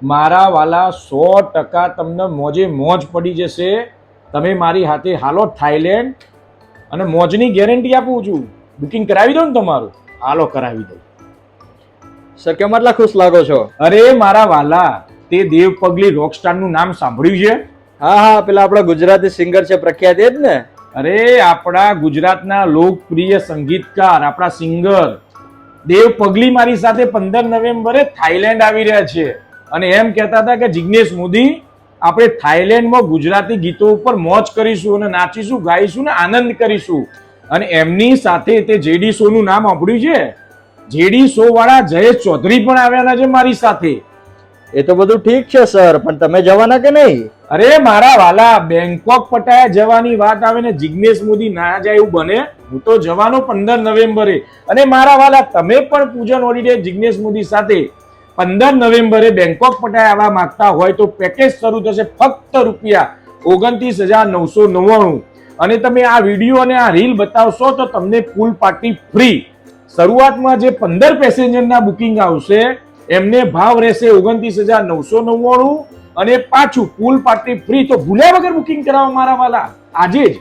મારા વાલા 100% તમને મોજે મોજ પડી જશે. તમે મારી હાથે હાલો થાઈલેન્ડ અને મોજની ગેરંટી આપું છું. બુકિંગ કરાવી દો ને તમારું, હાલો કરાવી દો. સર કેમ આટલા ખુશ લાગો છો? અરે મારા વાલા, તે દેવ પગલી રોકસ્ટાર નું નામ સાંભળ્યું છે? હા હા, પેલા આપણા ગુજરાતી સિંગર છે પ્રખ્યાત એ જ ને? અરે આપણા ગુજરાતના લોકપ્રિય સંગીતકાર, આપણા સિંગર દેવ પગલી મારી સાથે 15 નવેમ્બરે થાઈલેન્ડ આવી રહ્યા છે અને એમ કહેતા હતા કે જિગ્નેશ મોદી, આપણે થાઈલેન્ડમાં ગુજરાતી ગીતો ઉપર મોજ કરીશું અને નાચીશું, ગાઈશું ને આનંદ કરીશું. અને એમની સાથે તે જેડી શો નું નામ સાંભળ્યું છે? જેડી શો વાળા જયેશ ચૌધરી પણ આવ્યા છે મારી સાથે. એ તો બધું ઠીક છે સર, પણ તમે જવાના કે નહીં? અરે મારા વાલા, બેંકોક પટાયા જવાની વાત આવે ને જિગ્નેશ મોદી ના જાય એવું બને? હું તો જવાનો 15 નવેમ્બરે. અને મારા વાલા, તમે પણ પૂજન હોલિડે જિગ્નેશ મોદી સાથે 15 નવેમ્બરે બેંકોક પટાયા આવવા માંગતા હોય તો પેકેજ શરૂ થશે ફક્ત ₹29,999. અને તમે આ વિડીયો અને આ રીલ બતાવશો તો તમને પૂલ પાર્ટી ફ્રી. શરૂઆતમાં જે 15 પેસેન્જરના બુકિંગ આવશે એમને ભાવ રહેશે 29,999 અને પાછું પૂલ પાર્ટી ફ્રી. તો ભૂલ્યા વગર બુકિંગ કરાવો મારા વાલા, આજે જ.